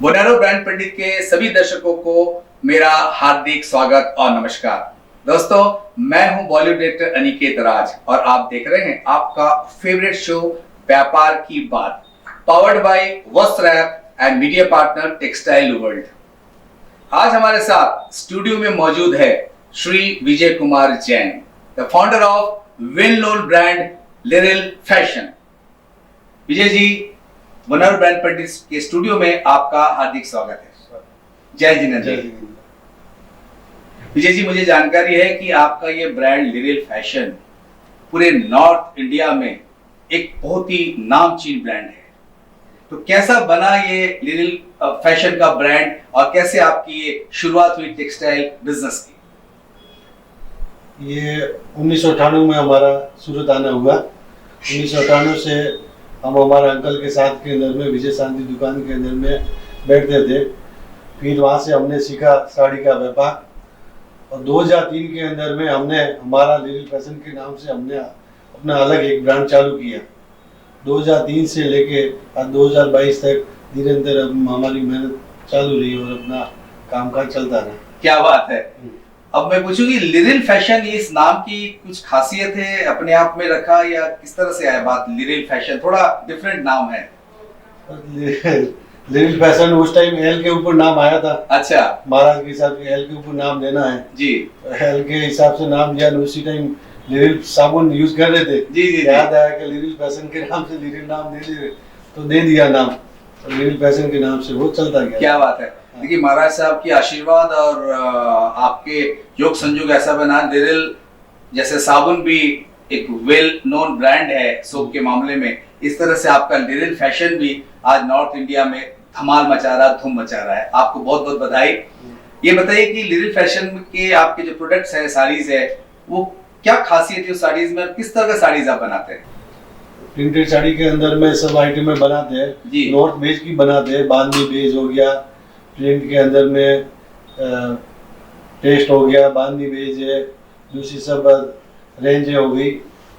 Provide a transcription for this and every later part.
Bolero brand Pandit के सभी दर्शकों को मेरा हार्दिक स्वागत और नमस्कार। दोस्तों, मैं हूं बॉलीवुड डायरेक्टर अनिकेत राज और आप देख रहे हैं आपका फेवरेट शो व्यापार की बात, powered by Vastra app and media partner textile world. आज हमारे साथ स्टूडियो में मौजूद है Shri Vijay Kumar Jain, the founder of well known brand लिरिल fashion. Vijay ji, Bolero brand Pandit के स्टूडियो में आपका हार्दिक स्वागत है। जय जिनेंद्र। विजय जी, मुझे जानकारी है कि आपका ये ब्रांड लिरिल फैशन पूरे नॉर्थ इंडिया में एक बहुत ही नामचीन ब्रांड है। तो कैसा बना ये लिरिल फैशन का ब्रांड और कैसे आपकी ये शुरुआत हुई टेक्सटाइल बिजनेस की? ये 1998 में हमारा सूरत आना हुआ। 1998 से हम हमारे अंकल के साथ के अंदर में विजय शांति दुकान के अंदर में बैठते थे। फिर वहाँ से हमने सीखा साड़ी का व्यापार और 2003 के अंदर में हमने हमारा लिरिल फैशन के नाम से हमने अपना अलग एक ब्रांड चालू किया। 2003 से लेके आज 2022 तक धीरे धीरे हमारी मेहनत चालू रही और अपना कामकाज चलता रहा। क्या बात है। अब मैं पूछूंगी, लिरिल फैशन इस नाम की कुछ खासियत है, अपने आप में रखा या किस तरह से आया बात? लिरिल फैशन थोड़ा डिफरेंट नाम है। लिरिल फैशन उस टाइम एल के ऊपर नाम आया था। अच्छा, महाराज के हिसाब से एल के ऊपर नाम लेना है जी। एल के हिसाब से नाम लिया। उसी टाइम लिरिल साबुन यूज कर रहे थे। जी। याद आया कि लिरिल फैशन के नाम से लिरिल नाम दे दिए तो दे दिया नाम, लिरिल फैशन के नाम से वो चलता गया। क्या बात है। देखिए, महाराज साहब की आशीर्वाद और आपके योग संयोग ऐसा बना, लिरिल जैसे साबुन भी एक वेल नोन ब्रांड है सोप के मामले में, इस तरह से आपका लिरिल फैशन भी आज नॉर्थ इंडिया में धमाल मचा रहा, धूम मचा रहा है। आपको बहुत बहुत बधाई। ये बताइए कि लिरिल फैशन के आपके जो प्रोडक्ट्स है, साड़ीज है, वो क्या खासियत है उस साड़ीज में, किस तरह का साड़ीज आप बनाते हैं? प्रिंटेड साड़ी के अंदर में सब आइटमें बनाते हैं। नॉर्थ बेज की बनाते हैं, बांधनी बेज हो गया, प्रिंट के अंदर में टेस्ट हो गया, बांधनी बेज है, दूसरी सब रेंज हो गई।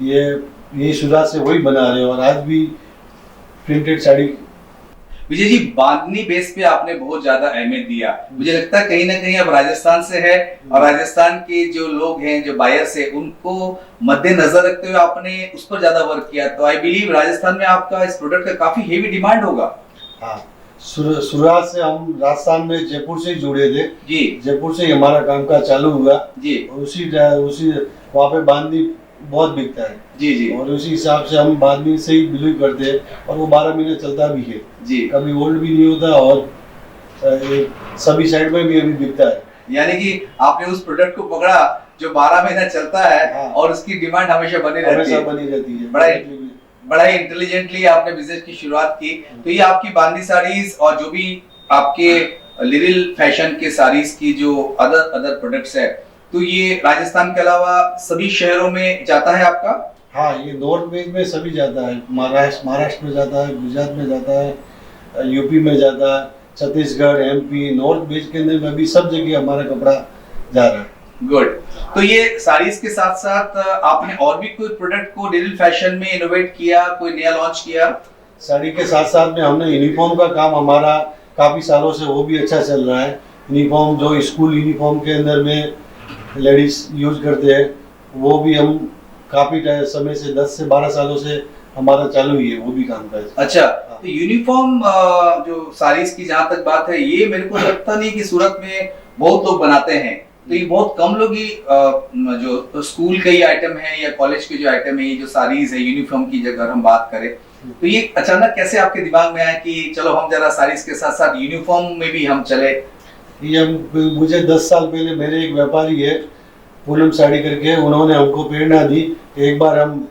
ये शुरुआत से वही बना रहे हो और आज भी प्रिंटेड साड़ी। विजय जी, बांधनी बेस पे आपने बहुत ज्यादा अहमियत दिया। मुझे लगता है कहीं ना कहीं अब राजस्थान से है और राजस्थान के जो लोग हैं, जो बायर्स है, उनको मद्देनजर रखते हुए आपने उस पर ज्यादा वर्क किया। तो आई बिलीव राजस्थान में आपका इस प्रोडक्ट का काफी हेवी डिमांड होगा। हाँ, शुरुआत से हम राजस्थान में जयपुर से ही जुड़े थे जी। जयपुर से ही हमारा कामकाज चालू हुआ जी। उसी वहाँ पे बांधनी बहुत बिकता है जी और उसी हिसाब से हम बांधनी से ही बिलीव करते हैं और वो 12 महीने चलता भी है जी। कभी ओल्ड भी नहीं होता और सभी साइड में भी अभी बिकता है। यानी कि आपने उस प्रोडक्ट को पकड़ा जो 12 महीना चलता है। हाँ। और उसकी डिमांड हमेशा बनी रहती है। बड़ा ही इंटेलिजेंटली आपने बिजनेस की शुरुआत की। तो ये आपकी बांधनी साड़ीज और जो भी आपके लिरिल फैशन के साड़ीज की जो अदर प्रोडक्ट्स है, तो ये राजस्थान के अलावा सभी शहरों में जाता है आपका? हाँ, ये नॉर्थ वेज में सभी जाता है। महाराष्ट्र में जाता है, गुजरात में जाता है, यूपी में जाता है, छत्तीसगढ़, एमपी, नॉर्थ वेज के अंदर में भी सब जगह हमारा कपड़ा जा रहा है। गुड। तो ये साड़ीज के साथ साथ आपने और भी कोई प्रोडक्ट को लिरिल फैशन में इनोवेट किया, कोई नया लॉन्च किया? साड़ी के साथ साथ में हमने यूनिफॉर्म का काम हमारा काफी सालों से वो भी अच्छा चल रहा है। यूनिफॉर्म जो स्कूल यूनिफॉर्म के अंदर में लेडीज यूज करते हैं, वो भी हम काफी समय से 10 से 12 सालों से हमारा चालू ही है वो भी काम कर। अच्छा, तो यूनिफॉर्म जो साड़ीज की जहाँ तक बात है, ये मेरे को लगता नहीं कि सूरत में बहुत लोग बनाते हैं। तो ये बहुत कम लोग ही जो तो स्कूल के ही आइटम है या कॉलेज के जो आइटम है, ये जो साड़ीज है यूनिफॉर्म की अगर हम बात करें, तो ये अचानक कैसे आपके दिमाग में आया कि चलो हम जरा साड़ीज के साथ साथ यूनिफॉर्म में भी हम चले? ये मुझे 10 साल पहले मेरे एक व्यापारी है पूनम साड़ी करके, उन्होंने हमको प्रेरणा दी एक बार हम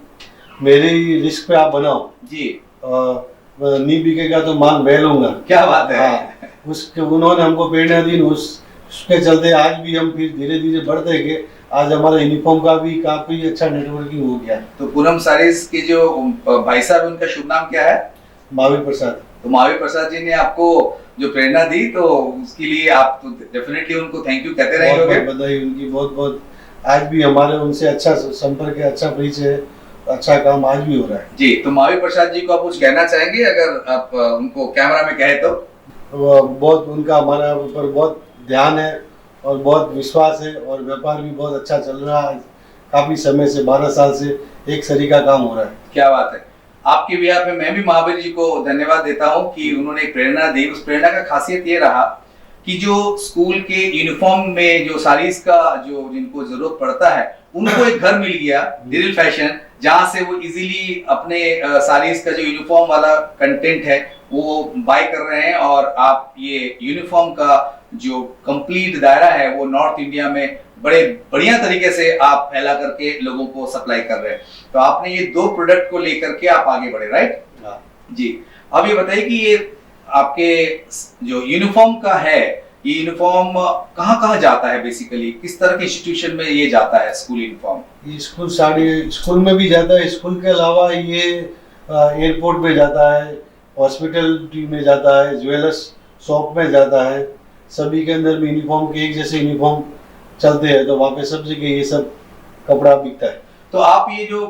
मेरे ही रिस्क पे आप बनाओ जी, नहीं बिकेगा तो माल मैं लूंगा। क्या बात है। हाँ, उसके उन्होंने हमको प्रेरणा दी। उसके चलते आज भी हम फिर धीरे धीरे बढ़ते गए। आज हमारा यूनिफॉर्म का भी काफी अच्छा नेटवर्किंग हो गया। तो पूनम साड़ीज के जो भाई साहब, उनका शुभ नाम क्या है? महावीर प्रसाद। तो महावीर प्रसाद जी ने आपको जो प्रेरणा दी, तो उसके लिए आप तो डेफिनेटली उनको थैंक यू कहते रहेंगे। बधाई उनकी बहुत बहुत। आज भी हमारे उनसे अच्छा संपर्क है, अच्छा परिचय है, अच्छा काम आज भी हो रहा है जी। तो महावीर प्रसाद जी को आप कुछ कहना चाहेंगे, अगर आप उनको कैमरा में कहे तो? बहुत उनका हमारा ऊपर बहुत ध्यान है और बहुत विश्वास है, और व्यापार भी बहुत अच्छा चल रहा है। काफ़ी समय से 12 साल से एक सरी का काम हो रहा है। क्या बात है। आपके बिहार में मैं भी महावीर जी को धन्यवाद देता हूं कि उन्होंने एक प्रेरणा दी। उस प्रेरणा का खासियत ये रहा कि जो स्कूल के यूनिफॉर्म में जो साड़ीज का जो जिनको जरूरत पड़ता है उनको एक घर मिल गया लिटिल फैशन, जहां से वो इजीली अपने साड़ीज का जो यूनिफॉर्म वाला कंटेंट है वो बाय कर रहे हैं, और आप ये यूनिफॉर्म का जो कंप्लीट दायरा है वो नॉर्थ इंडिया में बड़े बढ़िया तरीके से आप फैला करके लोगों को सप्लाई कर रहे हैं। तो आपने ये 2 प्रोडक्ट को लेकर के आप आगे बढ़े, राइट जी। अब ये बताइए कि ये आपके जो यूनिफॉर्म का है, ये यूनिफॉर्म कहाँ कहाँ जाता है बेसिकली, किस तरह के इंस्टीट्यूशन में ये जाता है स्कूल यूनिफॉर्म? ये स्कूल साड़ी स्कूल में भी जाता है। स्कूल के अलावा ये एयरपोर्ट में जाता है, हॉस्पिटलिटी में जाता है, ज्वेलर्स शॉप में जाता है। सभी के अंदर में यूनिफॉर्म के एक जैसे यूनिफॉर्म चलते हैं, तो वहाँ पे सब जगह ये सब कपड़ा बिकता है। तो आप ये जो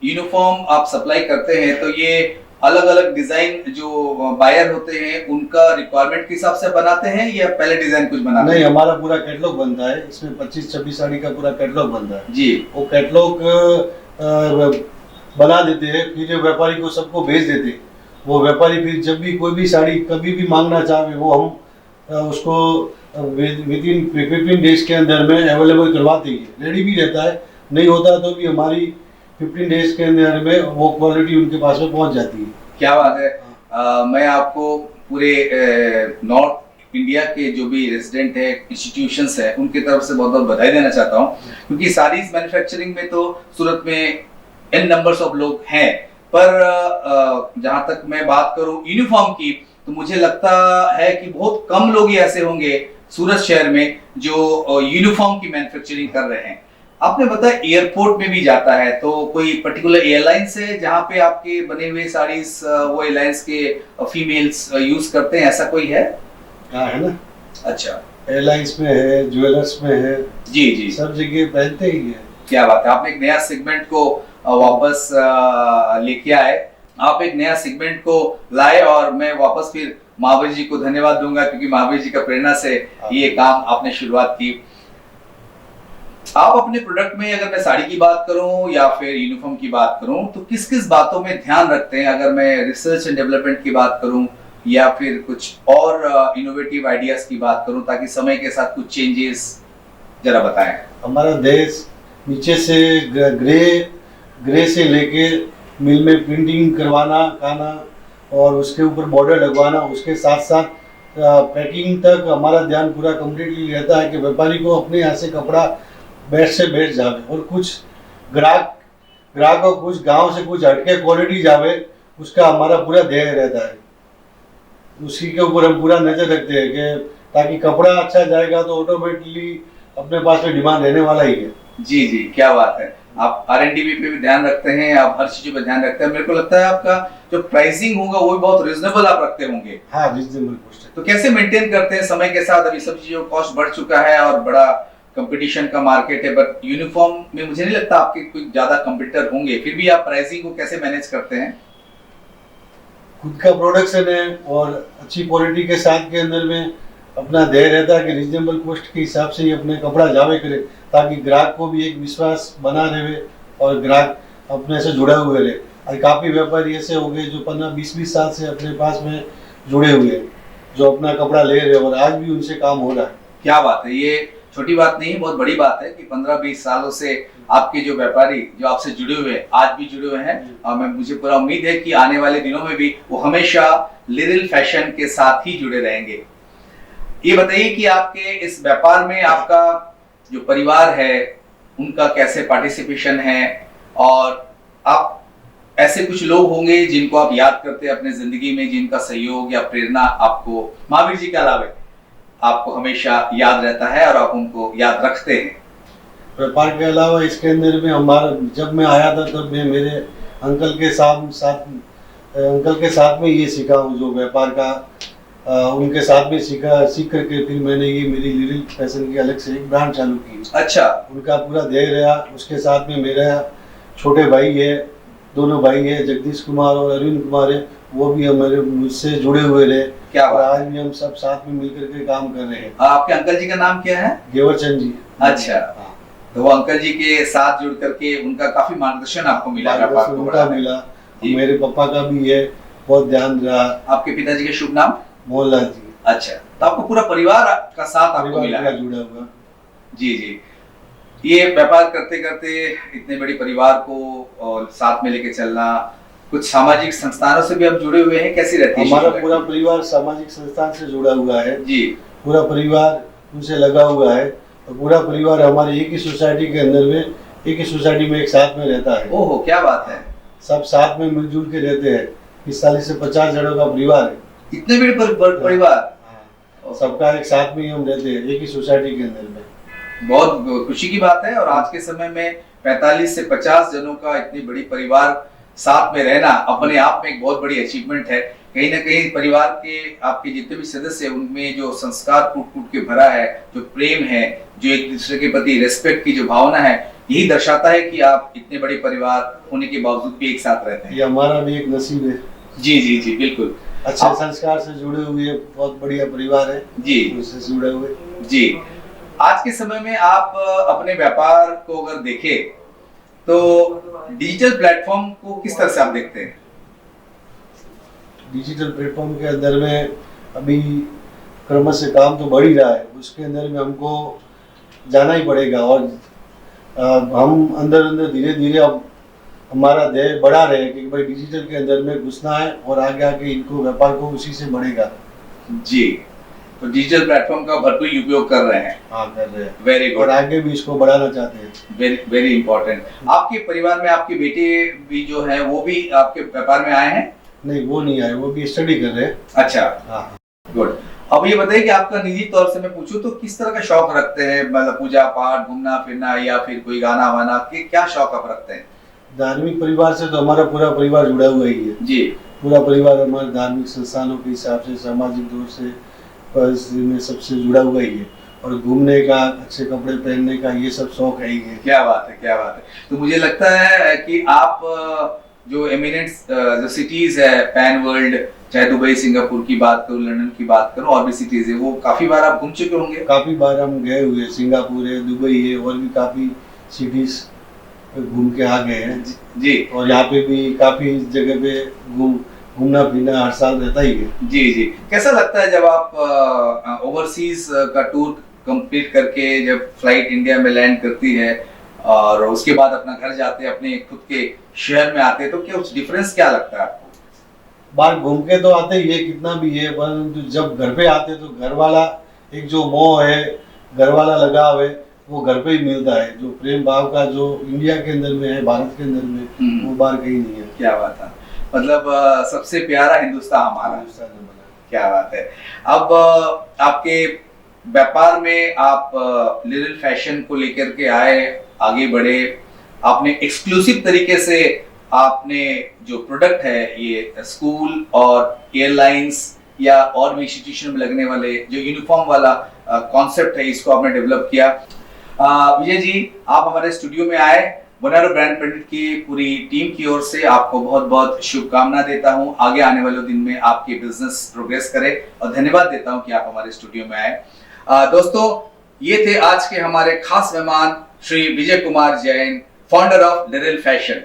यूनिफॉर्म आप सप्लाई करते हैं, तो ये अलग अलग डिजाइन जो बायर होते हैं उनका रिक्वायरमेंट के हिसाब से बनाते हैं या पहले डिजाइन कुछ बनाते हैं? नहीं, हमारा पूरा कैटलॉग बनता है। इसमें 25-26 साड़ी का पूरा कैटलॉग बनता है जी। वो कैटलॉग बना देते हैं, फिर जो व्यापारी को सबको भेज देते हैं। वो व्यापारी फिर जब भी कोई भी साड़ी कभी भी मांगना चाहे वो हम उसको विद इन 15 डेज के अंदर में अवेलेबल करवाते हैं। रेडी भी रहता है, नहीं होता तो भी हमारी 15 डेज के अंदर में वो क्वालिटी उनके पास में पहुंच जाती है। क्या बात है। मैं आपको पूरे नॉर्थ इंडिया के जो भी रेजिडेंट है, इंस्टीट्यूशंस है, उनकी तरफ से बहुत बहुत बधाई देना चाहता हूँ, क्योंकि साड़ीज मैन्युफैक्चरिंग में तो सूरत में n नंबर्स ऑफ लोग हैं, पर जहां तक मैं बात करूं यूनिफॉर्म की, तो मुझे लगता है कि बहुत कम लोग ही ऐसे होंगे सूरत शहर में जो यूनिफॉर्म की मैन्युफैक्चरिंग कर रहे हैं। आपने बताया एयरपोर्ट में भी जाता है, तो कोई पर्टिकुलर एयरलाइंस है जहां पे आपके बने हुए साड़ीज वो एयरलाइंस के फीमेल्स यूज करते हैं, ऐसा कोई है? हाँ, है ना। अच्छा, एयरलाइंस में है, ज्वेलर्स में है, जी जी, सब जगह पहनते ही है। क्या बात है। आपने एक नया सेगमेंट को वापस लेके आए, आप एक नया सेगमेंट को लाए, और मैं वापस फिर महावीर जी को धन्यवाद दूंगा, क्योंकि महावीर जी का प्रेरणा से ये काम आपने शुरुआत की। आप अपने प्रोडक्ट में, अगर मैं साड़ी की बात करूं या फिर यूनिफॉर्म की बात करूं, तो किस किस बातों में ध्यान रखते हैं? अगर मैं रिसर्च एंड डेवलपमेंट की बात करूं या फिर कुछ और इनोवेटिव आइडियाज की बात करूं, ताकि समय के साथ कुछ चेंजेस जरा बताएं। हमारा देश नीचे से ग्रे से लेके मिल में प्रिंटिंग करवाना खाना और उसके ऊपर बॉर्डर लगवाना, उसके साथ साथ पैकिंग तक हमारा ध्यान पूरा कम्प्लीटली रहता है कि व्यापारी को अपने यहाँ से कपड़ा बेस्ट से बेस्ट जावे, और कुछ ग्राहक को कुछ गांव से कुछ हटके क्वालिटी जावे, उसका हमारा पूरा ध्येय रहता है। उसी के ऊपर हम पूरा नजर रखते हैं कि ताकि कपड़ा अच्छा जाएगा तो ऑटोमेटिकली अपने पास में डिमांड रहने वाला ही है। जी जी, क्या बात है। आप R&D पे भी ध्यान रखते हैं, आप हर चीज पे ध्यान रखते हैं। मेरे को लगता है आपका जो प्राइसिंग होगा वो भी बहुत रिजनेबल आप रखते होंगे। हाँ, रिजनेबल कॉस्ट है। तो कैसे मेंटेन करते हैं समय के साथ? अभी सब चीजों कॉस्ट बढ़ चुका है और बड़ा कंपटीशन का मार्केट है, बट यूनिफॉर्म में मुझे नहीं लगता आपके कोई ज्यादा कंपटीटर होंगे, फिर भी आप प्राइसिंग को कैसे मैनेज करते हैं? खुद का प्रोडक्शन है और अच्छी क्वालिटी के साथ के अंदर में अपना ध्येय रहता है कि रिजनेबल कॉस्ट के हिसाब से ही अपने कपड़ा जावे करे, ताकि ग्राहक को भी एक विश्वास बना रहे और ग्राहक अपने से जुड़े हुए रहे। और काफ़ी व्यापारी ऐसे हो गए जो 15-20 साल से अपने पास में जुड़े हुए हैं, जो अपना कपड़ा ले रहे हैं और आज भी उनसे काम हो रहा है। क्या बात है। ये छोटी बात नहीं है, बहुत बड़ी बात है कि 15-20 सालों से आपके जो व्यापारी जो आपसे जुड़े हुए हैं आज भी जुड़े हुए हैं, और मुझे पूरा उम्मीद है कि आने वाले दिनों में भी वो हमेशा लिटिल फैशन के साथ ही जुड़े रहेंगे। ये बताइए कि आपके इस व्यापार में आपका जो परिवार है उनका कैसे पार्टिसिपेशन है, और आप ऐसे कुछ लोग होंगे जिनको आप याद करते हैं अपने जिंदगी में, जिनका सहयोग या प्रेरणा आपको महावीर जी के अलावा आपको हमेशा याद रहता है और आप उनको याद रखते हैं? व्यापार के अलावा इसके अंदर में हमारा जब मैं आया था तब मैं मेरे अंकल के साथ में ये सीखा हूँ जो व्यापार का, उनके साथ में सीख करके फिर मैंने ये मेरी लिटिल फैशन की अलग से एक ब्रांड चालू की। अच्छा। उनका पूरा ध्येय रहा। उसके साथ में मेरा छोटे भाई है, दोनों भाई है, जगदीश कुमार और अरविंद कुमार है, वो भी हमारे मुझसे जुड़े हुए रहे। क्या और बात आज भी हम सब साथ में मिलकर के काम कर रहे हैं। आपके अंकल जी का नाम क्या है? गेवरचंद जी। अच्छा, हाँ। तो वो अंकल जी के साथ जुड़ करके उनका काफी मार्गदर्शन आपको मिला, व्यापार मार्गदर्शन को उनका बढ़ाने में। मिला, जी। मेरे पापा का भी है, बहुत ध्यान रहा। आपके पिताजी का शुभ नाम? मोहनलाल जी। अच्छा, तो आपको पूरा परिवार का साथ आपको परिवार मिला पूरा है। जुड़ा हुआ। जी जी। ये व्यापार करते करते इतने बड़े परिवार को और साथ में लेके चलना, कुछ सामाजिक संस्थानों से भी आप जुड़े हुए हैं, कैसी रहती है हमारा शुरू पूरा में? परिवार सामाजिक संस्थान से जुड़ा हुआ है। जी। पूरा परिवार उनसे लगा हुआ है और पूरा परिवार हमारे एक ही सोसाइटी के अंदर में, एक ही सोसाइटी में एक साथ में रहता है। ओहो, क्या बात है। सब साथ में मिलजुल के रहते हैं। 40 से 50 जनों का परिवार है। इतने बड़े परिवार। सबका एक साथ में ही हम रहते हैं, एक ही सोसाइटी के अंदर में। बहुत खुशी की बात है। और आज के समय में 45 से 50 जनों का इतनी बड़ी परिवार साथ में रहना अपने आप में एक बहुत बड़ी अचीवमेंट है। कहीं ना कहीं परिवार के आपके जितने भी सदस्य हैं उनमें जो संस्कार कूट कूट के भरा है, जो प्रेम है, जो एक दूसरे के प्रति रिस्पेक्ट की जो भावना है, यही दर्शाता है कि आप इतने बड़े परिवार होने के बावजूद भी एक साथ रहते हैं। ये हमारा भी एक नसीब है। जी जी जी, बिल्कुल। अच्छे संस्कार से जुड़े हुए बहुत बढ़िया परिवार है जी। उससे जुड़े हुए। जी। आज के समय में आप अपने व्यापार को अगर देखें तो डिजिटल प्लेटफॉर्म को किस तरह से आप देखते हैं? डिजिटल प्लेटफॉर्म के अंदर में अभी क्रमश से काम तो बढ़ ही रहा है, उसके अंदर में हमको जाना ही पड़ेगा। और हम अंदर अंदर धीरे धीरे अब हमारा ध्येय बढ़ा रहे हैं कि भाई डिजिटल के अंदर में घुसना है और आगे आगे इनको व्यापार को उसी से बढ़ेगा। जी, तो डिजिटल प्लेटफॉर्म का भरपूर उपयोग कर रहे हैं। हाँ, कर रहे हैं। वेरी और गुड। आगे भी इसको बढ़ाना चाहते हैं। Very very important. आपके परिवार में आपके बेटे भी जो है वो भी आपके व्यापार में आए हैं? नहीं, वो नहीं आए, वो भी स्टडी कर रहे हैं। अच्छा, हाँ। गुड। अब ये बताइए कि आपका निजी तौर से मैं पूछूं तो किस तरह का शौक रखते हैं? मतलब पूजा पाठ, घूमना फिरना, या फिर कोई गाना वाना, के क्या शौक आप रखते हैं? धार्मिक परिवार से तो हमारा पूरा परिवार जुड़ा हुआ ही है। जी। पूरा परिवार हमारे धार्मिक संस्थानों के हिसाब से, सामाजिक तौर से में सबसे जुड़ा हुआ ही है। और घूमने का, अच्छे कपड़े पहनने का, ये सब शौक है ही है। क्या बात है, क्या बात है। तो मुझे लगता है कि आप जो एमिनेंट जो सिटीज है पैन वर्ल्ड, चाहे दुबई, सिंगापुर की बात करूं, लंदन की बात करूं, और भी सिटीज है, वो काफी बार आप घूम चुके होंगे। काफी बार हम गए हुए, सिंगापुर है, दुबई है, और भी काफी सिटीज घूम के आ गए हैं। जी। और यहाँ पे भी काफी जगह पे घूमना फिरना हर साल रहता ही है। जी जी। कैसा लगता है जब आप ओवरसीज का टूर कंप्लीट करके जब फ्लाइट इंडिया में लैंड करती है और उसके बाद अपना घर जाते हैं, अपने खुद के शहर में आते हैं, तो क्या उस डिफरेंस क्या लगता है आपको? बाहर घूम के तो आते ही है, कितना भी है, परंतु जब घर पे आते तो घर वाला एक जो मोह है, घर वाला लगाव है, वो घर पे ही मिलता है। जो प्रेम भाव का जो इंडिया के अंदर में है, भारत के अंदर में, वो बाहर कहीं नहीं है। क्या बात है। मतलब सबसे प्यारा हिंदुस्तान हमारा। क्या बात है। अब आपके व्यापार में आप लिटिल फैशन को लेकर के आए, आगे बढ़े, आपने एक्सक्लूसिव तरीके से आपने जो प्रोडक्ट है, ये स्कूल और एयरलाइंस या और भी इंस्टीट्यूशन में लगने वाले जो यूनिफॉर्म वाला कॉन्सेप्ट है, इसको आपने डेवलप किया। विजय जी, आप हमारे स्टूडियो में आए। बोनेरो ब्रांड पंडित की पूरी टीम की ओर से आपको बहुत बहुत शुभकामना देता हूं। आगे आने वाले दिन में आपकी बिजनेस प्रोग्रेस करे, और धन्यवाद देता हूं कि आप हमारे स्टूडियो में आए। दोस्तों, ये थे आज के हमारे खास मेहमान Shri Vijay Kumar Jain, founder of little fashion.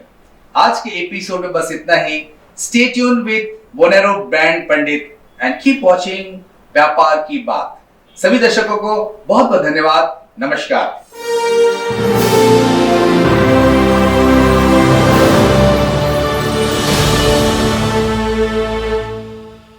आज के एपिसोड में बस इतना ही। Stay tune with Bolero brand Pandit and keep watching व्यापार की बात। सभी दर्शकों को बहुत बहुत धन्यवाद। नमस्कार।